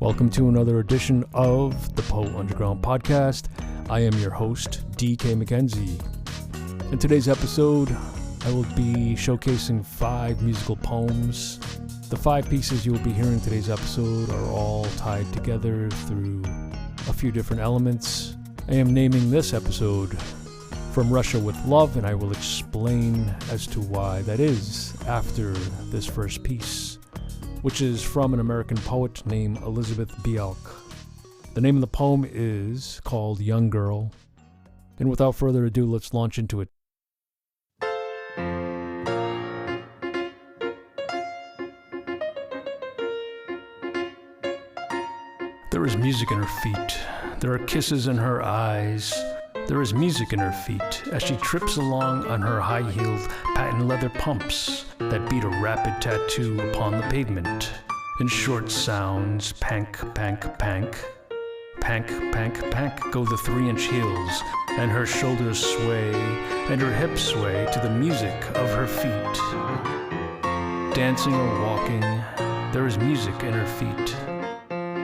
Welcome to another edition of the Poe Underground Podcast. I am your host, DK McKenzie. In today's episode, I will be showcasing 5 musical poems. The 5 pieces you will be hearing in today's episode are all tied together through a few different elements. I am naming this episode From Russia with Love, and I will explain as to why that is after this first piece, which is from an American poet named Elizabeth Bialk. The name of the poem is called Young Girl. And without further ado, let's launch into it. There is music in her feet. There are kisses in her eyes. There is music in her feet as she trips along on her high-heeled patent leather pumps that beat a rapid tattoo upon the pavement. In short sounds, pank, pank, pank. Pank, pank, pank go the 3-inch heels, and her shoulders sway, and her hips sway to the music of her feet. Dancing or walking, there is music in her feet.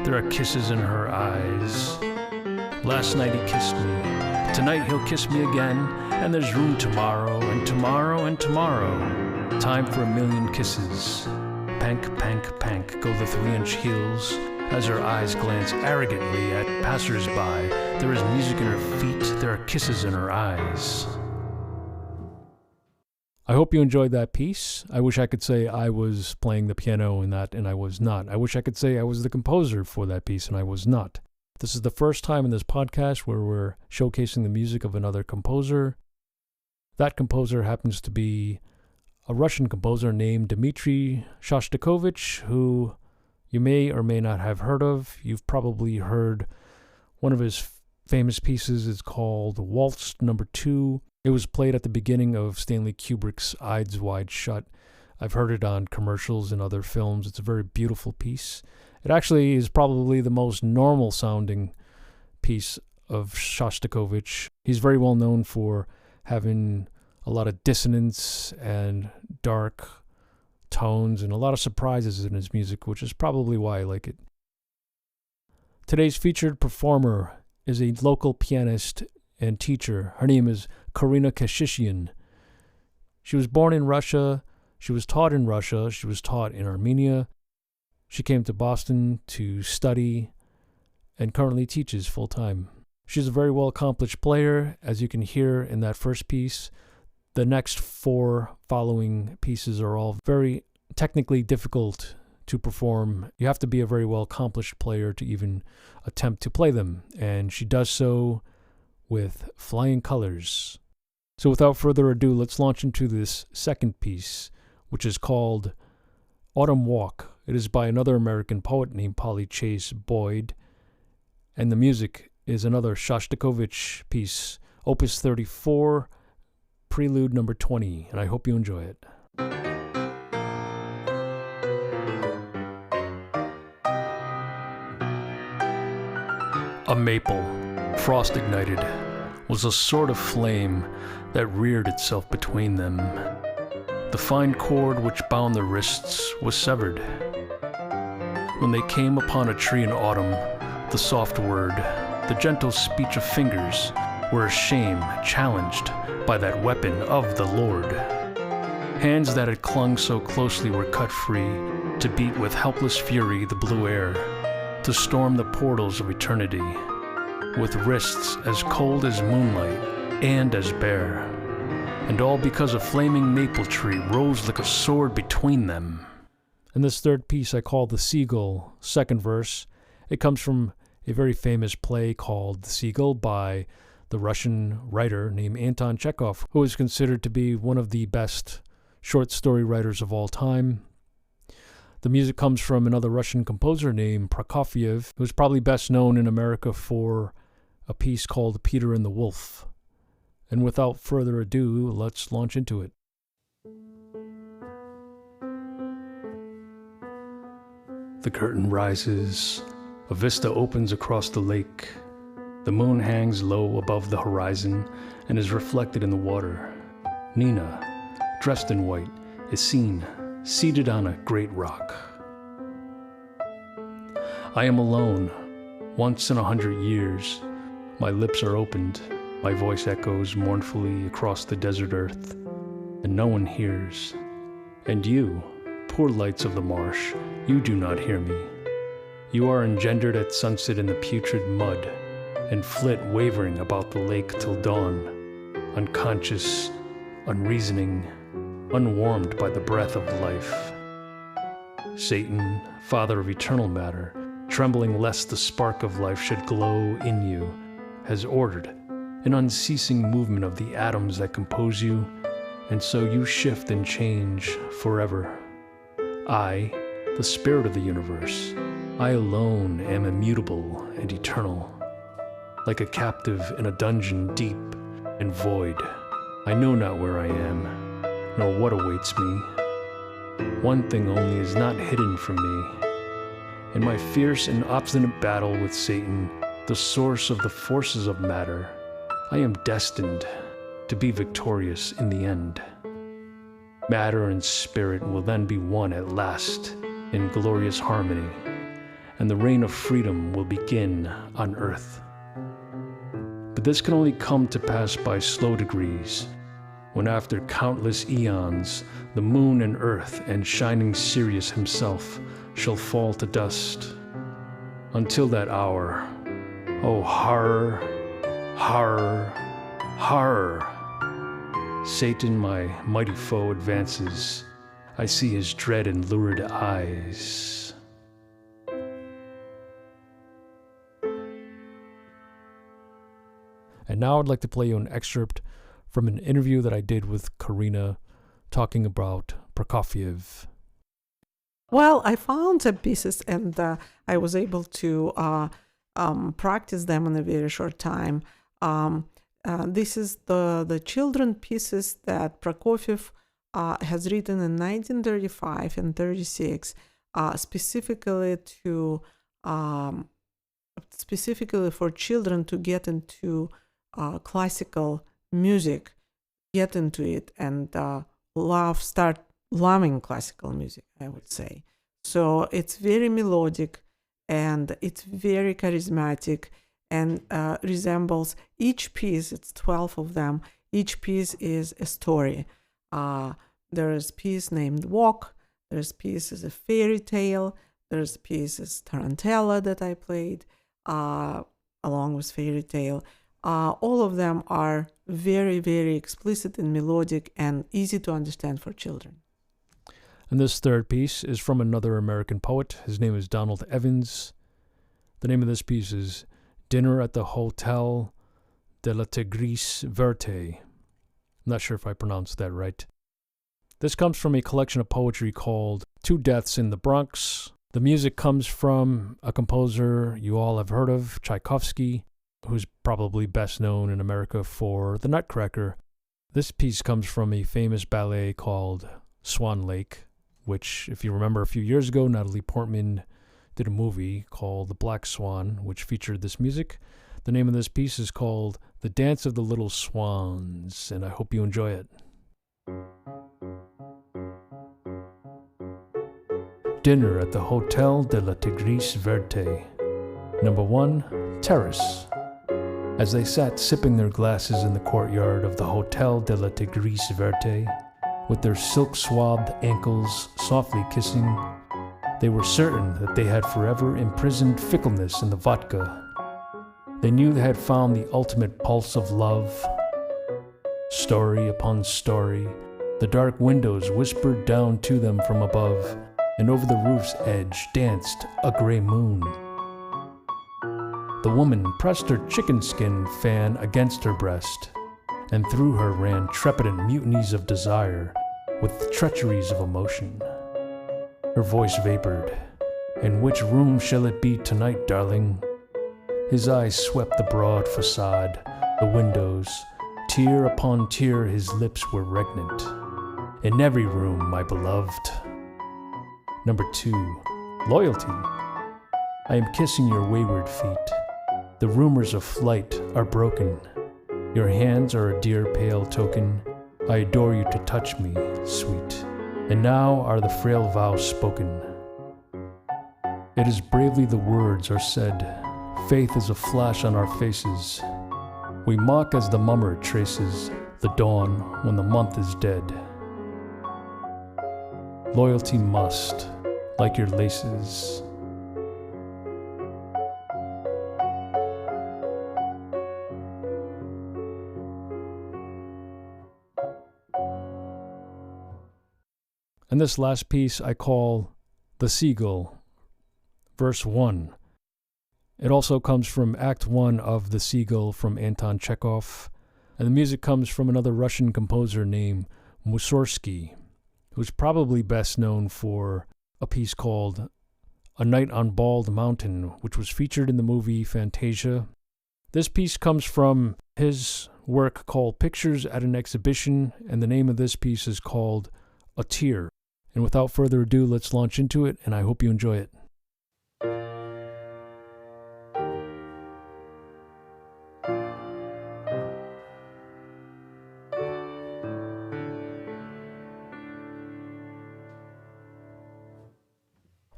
There are kisses in her eyes. Last night he kissed me. Tonight he'll kiss me again, and there's room tomorrow, and tomorrow, and tomorrow. Time for a million kisses. Pank, pank, pank go the 3-inch heels as her eyes glance arrogantly at passers-by. There is music in her feet. There are kisses in her eyes. I hope you enjoyed that piece. I wish I could say I was playing the piano in that, and I was not. I wish I could say I was the composer for that piece, and I was not. This is the first time in this podcast where we're showcasing the music of another composer. That composer happens to be a Russian composer named Dmitri Shostakovich, who you may or may not have heard of. You've probably heard one of his famous pieces. It's called Waltz No. 2. It was played at the beginning of Stanley Kubrick's Eyes Wide Shut. I've heard it on commercials and other films. It's a very beautiful piece. It actually is probably the most normal sounding piece of Shostakovich. He's very well known for having a lot of dissonance and dark tones and a lot of surprises in his music, which is probably why I like it. Today's featured performer is a local pianist and teacher. Her name is Karina Keshishian. She was born in Russia. She was taught in Russia. She was taught in Armenia. She came to Boston to study and currently teaches full-time. She's a very well-accomplished player, as you can hear in that first piece. The next 4 following pieces are all very technically difficult to perform. You have to be a very well-accomplished player to even attempt to play them, and she does so with flying colors. So without further ado, let's launch into this second piece, which is called Autumn Walk. It is by another American poet named Polly Chase Boyd, and the music is another Shostakovich piece, Opus 34, Prelude No. 20, and I hope you enjoy it. A maple, frost ignited, was a sort of flame that reared itself between them. The fine cord which bound the wrists was severed. When they came upon a tree in autumn, the soft word, the gentle speech of fingers, were ashamed, challenged by that weapon of the Lord. Hands that had clung so closely were cut free, to beat with helpless fury the blue air, to storm the portals of eternity, with wrists as cold as moonlight and as bare. And all because a flaming maple tree rose like a sword between them. And this third piece I call The Seagull, second verse. It comes from a very famous play called The Seagull by the Russian writer named Anton Chekhov, who is considered to be one of the best short story writers of all time. The music comes from another Russian composer named Prokofiev, who is probably best known in America for a piece called Peter and the Wolf. And without further ado, let's launch into it. The curtain rises. A vista opens across the lake. The moon hangs low above the horizon and is reflected in the water. Nina, dressed in white, is seen seated on a great rock. I am alone. Once in 100 years, my lips are opened, my voice echoes mournfully across the desert earth, and no one hears. And you, poor lights of the marsh, you do not hear me. You are engendered at sunset in the putrid mud, and flit wavering about the lake till dawn, unconscious, unreasoning, unwarmed by the breath of life. Satan, father of eternal matter, trembling lest the spark of life should glow in you, has ordered an unceasing movement of the atoms that compose you, and so you shift and change forever. I, the spirit of the universe, I alone am immutable and eternal. Like a captive in a dungeon deep and void, I know not where I am, nor what awaits me. One thing only is not hidden from me. In my fierce and obstinate battle with Satan, the source of the forces of matter, I am destined to be victorious in the end. Matter and spirit will then be one at last in glorious harmony, and the reign of freedom will begin on earth. But this can only come to pass by slow degrees, when after countless eons, the moon and earth and shining Sirius himself shall fall to dust. Until that hour, oh horror, horror, horror! Satan, my mighty foe, advances. I see his dread and lurid eyes. And now I'd like to play you an excerpt from an interview that I did with Karina talking about Prokofiev. Well, I found the pieces and I was able to practice them in a very short time. This is the children pieces that Prokofiev has written in 1935 and 36, specifically for children to get into classical music, get into it, and start loving classical music, I would say. So it's very melodic and it's very charismatic and resembles each piece. It's 12 of them. Each piece is a story. There is a piece named Walk. There's piece is a fairy tale. There's piece is Tarantella that I played along with fairy tale. All of them are very, very explicit and melodic and easy to understand for children. And this third piece is from another American poet. His name is Donald Evans. The name of this piece is Dinner at the Hotel de la Tigris Verte. I'm not sure if I pronounced that right. This comes from a collection of poetry called Two Deaths in the Bronx. The music comes from a composer you all have heard of, Tchaikovsky, who's probably best known in America for The Nutcracker. This piece comes from a famous ballet called Swan Lake, which, if you remember a few years ago, Natalie Portman did a movie called The Black Swan, which featured this music. The name of this piece is called The Dance of the Little Swans, and I hope you enjoy it. Dinner at the Hotel de la Tigris Verte. Number 1, Terrace. As they sat sipping their glasses in the courtyard of the Hotel de la Tigris Verte, with their silk-swabbed ankles softly kissing, they were certain that they had forever imprisoned fickleness in the vodka. They knew they had found the ultimate pulse of love. Story upon story, the dark windows whispered down to them from above, and over the roof's edge danced a gray moon. The woman pressed her chicken skin fan against her breast, and through her ran trepidant mutinies of desire with treacheries of emotion. Her voice vapored. In which room shall it be tonight, darling? His eyes swept the broad facade, the windows. Tier upon tier his lips were regnant. In every room, my beloved. Number 2, loyalty. I am kissing your wayward feet. The rumors of flight are broken. Your hands are a dear pale token. I adore you to touch me, sweet. And now are the frail vows spoken. It is bravely the words are said. Faith is a flash on our faces. We mock as the mummer traces the dawn when the month is dead. Loyalty must, like your laces. And this last piece I call The Seagull, verse 1. It also comes from Act 1 of The Seagull from Anton Chekhov, and the music comes from another Russian composer named Mussorgsky, who's probably best known for a piece called A Night on Bald Mountain, which was featured in the movie Fantasia. This piece comes from his work called Pictures at an Exhibition, and the name of this piece is called A Tear. And without further ado, let's launch into it, and I hope you enjoy it.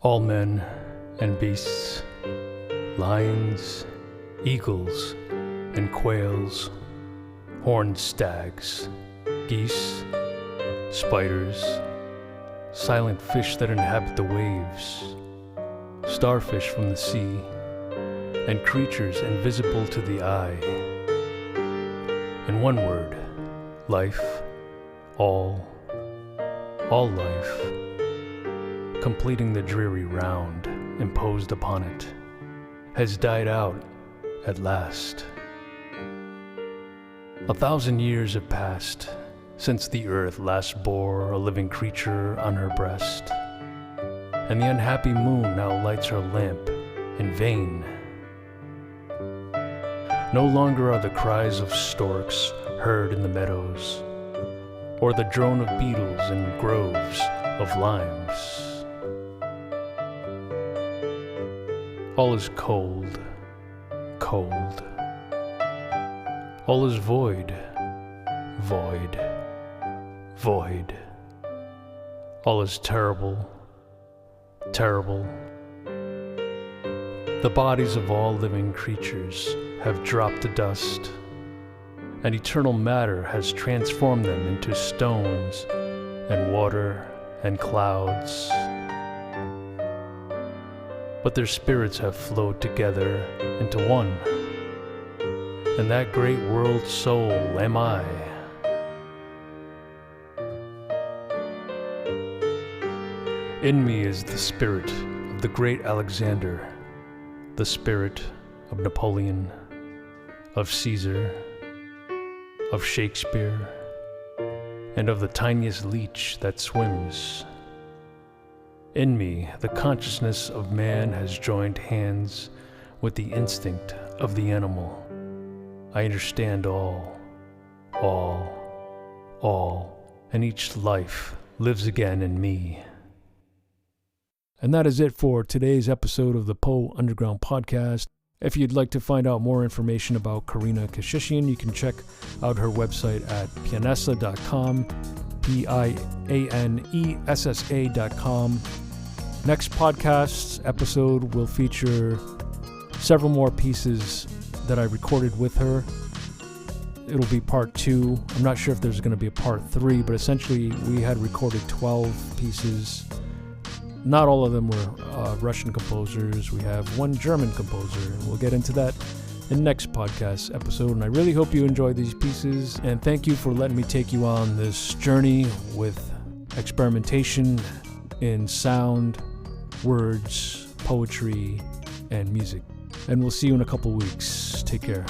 All men and beasts, lions, eagles, and quails, horned stags, geese, spiders, silent fish that inhabit the waves, starfish from the sea, and creatures invisible to the eye. In one word, life, all life, completing the dreary round imposed upon it, has died out at last. 1,000 years have passed since the earth last bore a living creature on her breast, and the unhappy moon now lights her lamp in vain. No longer are the cries of storks heard in the meadows, or the drone of beetles in groves of limes. All is cold, cold. All is void, void, void. All is terrible, terrible. The bodies of all living creatures have dropped to dust, and eternal matter has transformed them into stones and water and clouds. But their spirits have flowed together into one, and that great world soul am I. In me is the spirit of the great Alexander, the spirit of Napoleon, of Caesar, of Shakespeare, and of the tiniest leech that swims. In me, the consciousness of man has joined hands with the instinct of the animal. I understand all, and each life lives again in me. And that is it for today's episode of the Poe Underground Podcast. If you'd like to find out more information about Karina Keshishian, you can check out her website at pianessa.com, pianessa.com. Next podcast's episode will feature several more pieces that I recorded with her. It'll be part 2. I'm not sure if there's going to be a part 3, but essentially we had recorded 12 pieces. Not all of them were Russian composers. We have one German composer, and we'll get into that in next podcast episode. And I really hope you enjoy these pieces, and thank you for letting me take you on this journey with experimentation in sound, words, poetry, and music. And we'll see you in a couple weeks. Take care.